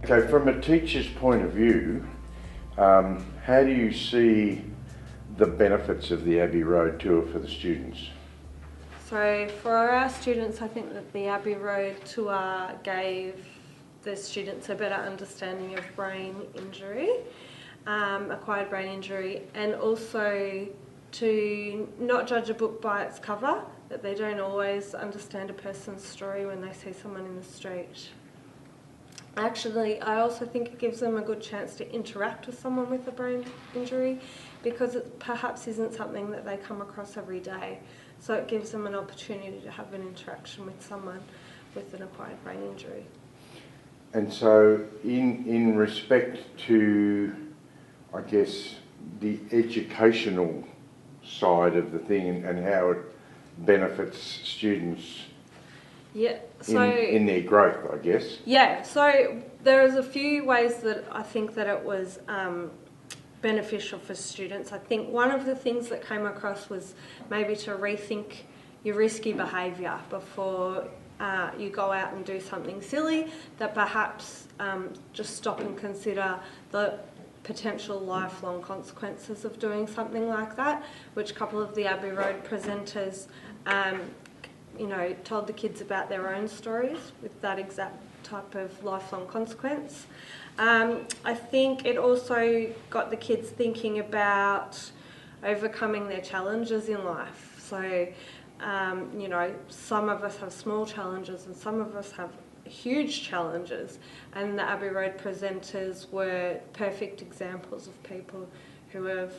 Okay, from a teacher's point of view, how do you see the benefits of the Abbey Road tour for the students? So for our students, I think that the Abbey Road tour gave the students a better understanding of brain injury, acquired brain injury, and also to not judge a book by its cover, that they don't always understand a person's story when they see someone in the street. Actually, I also think it gives them a good chance to interact with someone with a brain injury, because it perhaps isn't something that they come across every day. So it gives them an opportunity to have an interaction with someone with an acquired brain injury. And so in respect to, I guess, the educational side of the thing and how it benefits students in their growth, I guess. Yeah, so there's a few ways that I think that it was beneficial for students. I think one of the things that came across was maybe to rethink your risky behaviour before you go out and do something silly, that perhaps just stop and consider the potential lifelong consequences of doing something like that, which a couple of the Abbey Road presenters told the kids about their own stories with that exact type of lifelong consequence. I think it also got the kids thinking about overcoming their challenges in life. So, some of us have small challenges and some of us have huge challenges, and the Abbey Road presenters were perfect examples of people who have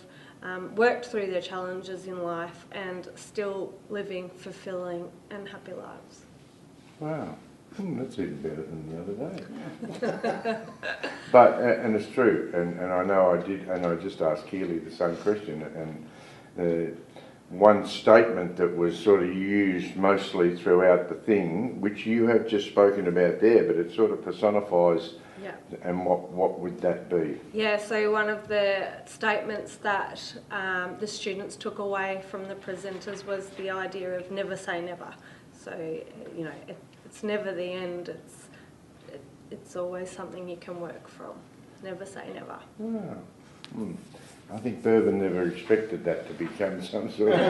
worked through their challenges in life and still living fulfilling and happy lives. Wow. That's even better than the other day. But, and it's true, and I know I did, and I just asked Keely the same question, and one statement that was sort of used mostly throughout the thing, which you have just spoken about there, but it sort of personifies. Yeah. And what would that be? Yeah, so one of the statements that the students took away from the presenters was the idea of never say never. So, it's never the end, it's always something you can work from. Never say never. Oh. I think Bourbon never expected that to become some sort of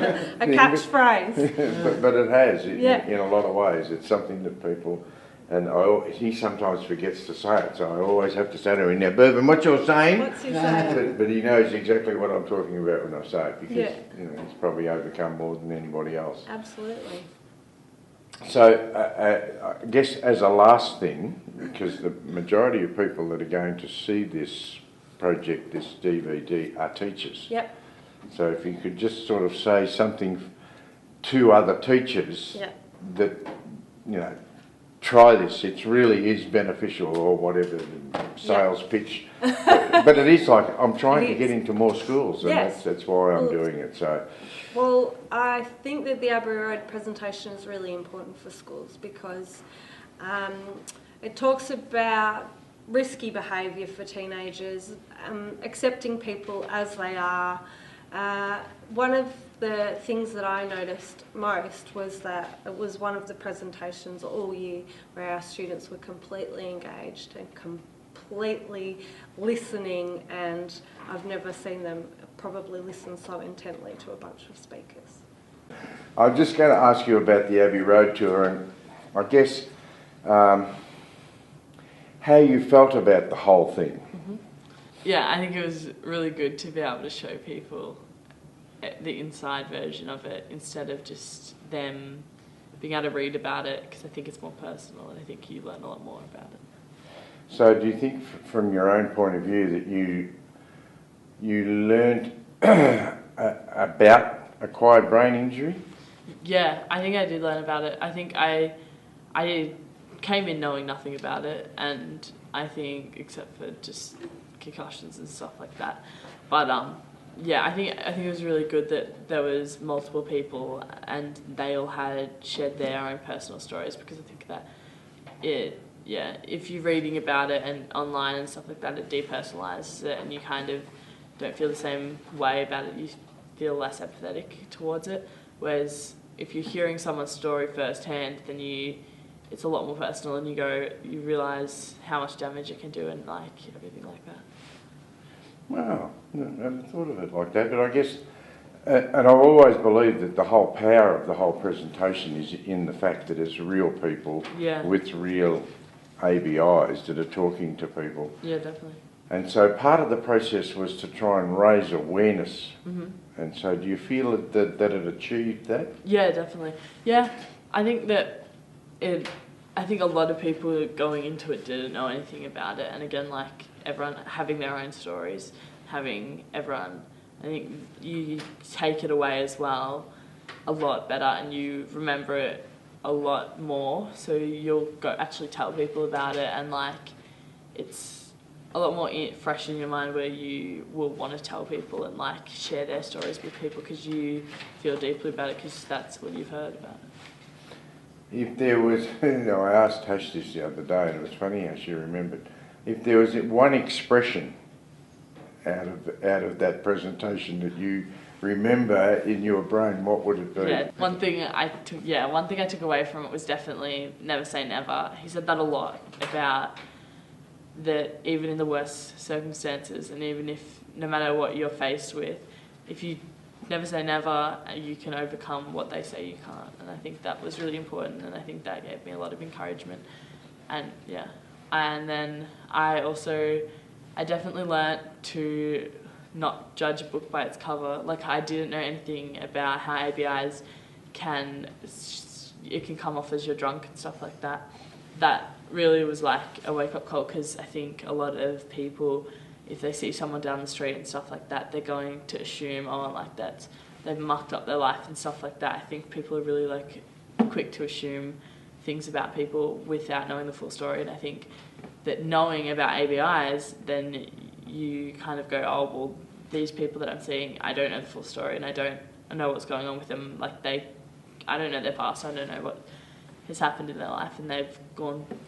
a catchphrase. but it has, in a lot of ways. It's something that people, and he sometimes forgets to say it, so I always have to say to him, now Bourbon, what you're saying? What's he saying? But he knows exactly what I'm talking about when I say it, because he's probably overcome more than anybody else. Absolutely. So I guess as a last thing, because the majority of people that are going to see this project, this DVD, are teachers. Yep. So if you could just sort of say something to other teachers that, try this, it really is beneficial, or whatever the sales pitch. But it is like, I'm trying to get into more schools, and that's why I'm doing it. So. Well, I think that the Abbey Road presentation is really important for schools, because it talks about risky behaviour for teenagers, accepting people as they are. One of the things that I noticed most was that it was one of the presentations all year where our students were completely engaged and completely listening, and I've never seen them probably listen so intently to a bunch of speakers. I'm just going to ask you about the Abbey Road tour, and I guess how you felt about the whole thing. Mm-hmm. Yeah, I think it was really good to be able to show people the inside version of it instead of just them being able to read about it, because I think it's more personal and I think you learn a lot more about it. So do you think from your own point of view that you learned about acquired brain injury? Yeah, I think I did learn about it. I think I came in knowing nothing about it, and I think, except for just concussions and stuff like that. But I think it was really good that there was multiple people and they all had shared their own personal stories, because I think that if you're reading about it and online and stuff like that, it depersonalizes it and you kind of don't feel the same way about it. You feel less empathetic towards it. Whereas if you're hearing someone's story firsthand, then you it's a lot more personal, and you realise how much damage it can do and like everything like that. Wow, I never thought of it like that, but I guess, and I've always believed that the whole power of the whole presentation is in the fact that it's real people Yeah. with real ABIs that are talking to people. Yeah, definitely. And so part of the process was to try and raise awareness. Mm-hmm. And so do you feel that it achieved that? Yeah, definitely. Yeah, I think that I think a lot of people going into it didn't know anything about it. And again, like everyone having their own stories, I think you take it away as well a lot better, and you remember it a lot more. So you'll go actually tell people about it, and like it's a lot more fresh in your mind, where you will want to tell people and like share their stories with people because you feel deeply about it, because that's what you've heard about it. If there was, I asked Tash this the other day, and it was funny how she remembered. If there was one expression out of that presentation that you remember in your brain, what would it be? Yeah, one thing I took away from it was definitely never say never. He said that a lot, about that even in the worst circumstances, and even if no matter what you're faced with, if you never say never, you can overcome what they say you can't. And I think that was really important, and I think that gave me a lot of encouragement. And yeah, and then I definitely learnt to not judge a book by its cover. Like, I didn't know anything about how ABIs can come off as you're drunk and stuff like that. That really was like a wake-up call, because I think a lot of people, if they see someone down the street and stuff like that, they're going to assume, oh, like they've mucked up their life and stuff like that. I think people are really like quick to assume things about people without knowing the full story. And I think that knowing about ABIs, then you kind of go, oh, well, these people that I'm seeing, I don't know the full story, and I don't know what's going on with them. Like I don't know their past, I don't know what has happened in their life, and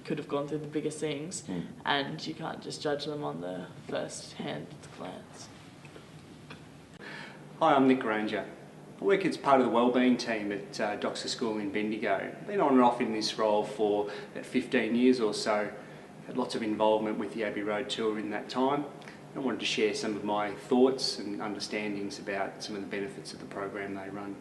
could have gone through the biggest things, and you can't just judge them on the first hand glance. Hi, I'm Nick Granger. I work as part of the wellbeing team at Doxa School in Bendigo. Been on and off in this role for about 15 years or so. Had lots of involvement with the Abbey Road tour in that time. I wanted to share some of my thoughts and understandings about some of the benefits of the program they run.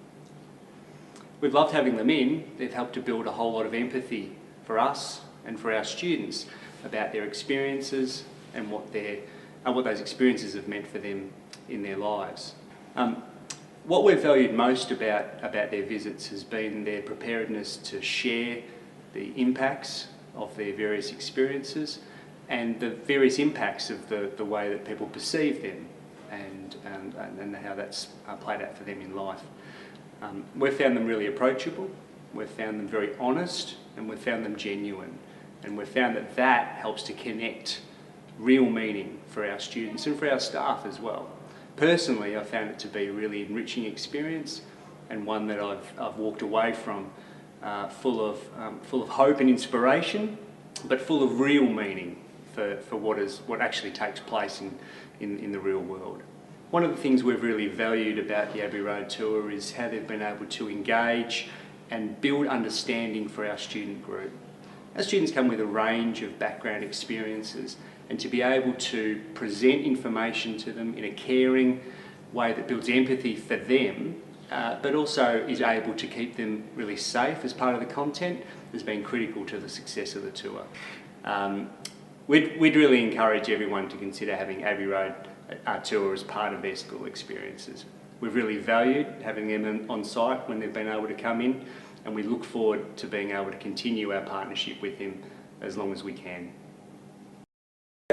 We've loved having them in. They've helped to build a whole lot of empathy for us and for our students about their experiences and what those experiences have meant for them in their lives. What we've valued most about their visits has been their preparedness to share the impacts of their various experiences and the various impacts of the way that people perceive them and how that's played out for them in life. We've found them really approachable, we've found them very honest, and we've found them genuine. And we've found that helps to connect real meaning for our students and for our staff as well. Personally, I found it to be a really enriching experience, and one that I've walked away from full of hope and inspiration, but full of real meaning for what actually takes place in the real world. One of the things we've really valued about the Abbey Road tour is how they've been able to engage and build understanding for our student group. Our students come with a range of background experiences, and to be able to present information to them in a caring way that builds empathy for them, but also is able to keep them really safe as part of the content, has been critical to the success of the tour. We'd really encourage everyone to consider having Abbey Road tour as part of their school experiences. We've really valued having them on site when they've been able to come in, and we look forward to being able to continue our partnership with them as long as we can.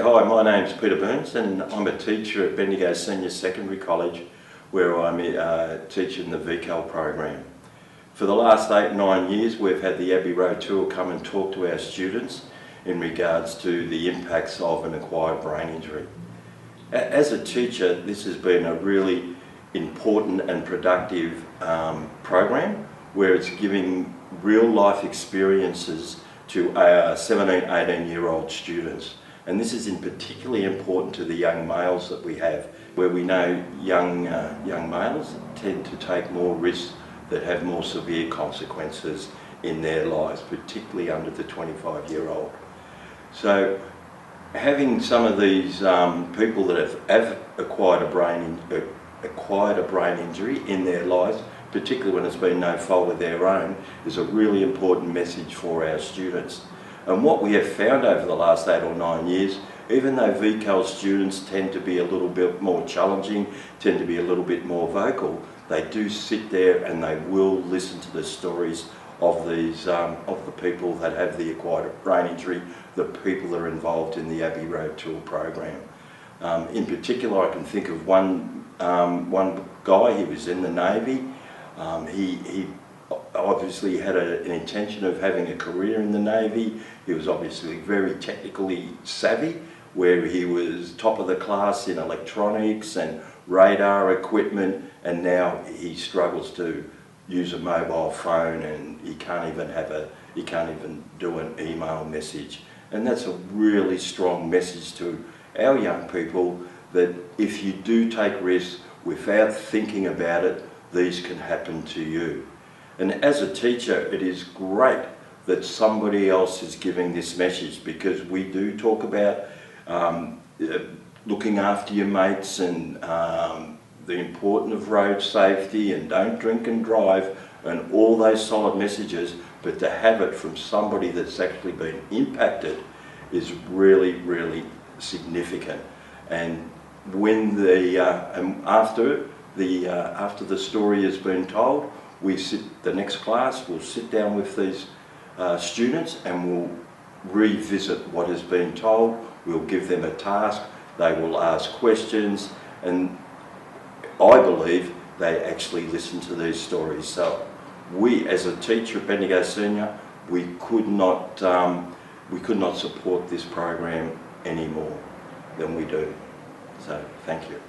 Hi, my name's Peter Burns, and I'm a teacher at Bendigo Senior Secondary College, where I'm teaching the VCAL program. For the last 8-9 years, we've had the Abbey Road tour come and talk to our students in regards to the impacts of an acquired brain injury. As a teacher, this has been a really important and productive program, where it's giving real life experiences to our 17, 18-year-old students. And this is particularly important to the young males that we have, where we know young males tend to take more risks that have more severe consequences in their lives, particularly under the 25-year-old. So having some of these people that have acquired a brain injury in their lives, particularly when it's been no fault of their own, is a really important message for our students. And what we have found over the last 8 or 9 years, even though VCAL students tend to be a little bit more challenging, tend to be a little bit more vocal, they do sit there and they will listen to the stories of these of the people that have the acquired brain injury, the people that are involved in the Abbey Road Tour program. In particular, I can think of one guy. He was in the Navy. He obviously had an intention of having a career in the Navy. He was obviously very technically savvy, where he was top of the class in electronics and radar equipment, and now he struggles to use a mobile phone, and he can't even do an email message. And that's a really strong message to our young people, that if you do take risks without thinking about it, these can happen to you. And as a teacher, it is great that somebody else is giving this message, because we do talk about looking after your mates and the importance of road safety and don't drink and drive and all those solid messages, but to have it from somebody that's actually been impacted is really, really significant. And when after the story has been told, the next class will sit down with these students and we'll revisit what has been told. We'll give them a task, they will ask questions, and I believe they actually listen to these stories. So we, as a teacher at Bendigo Senior, we could not support this program any more than we do. So thank you.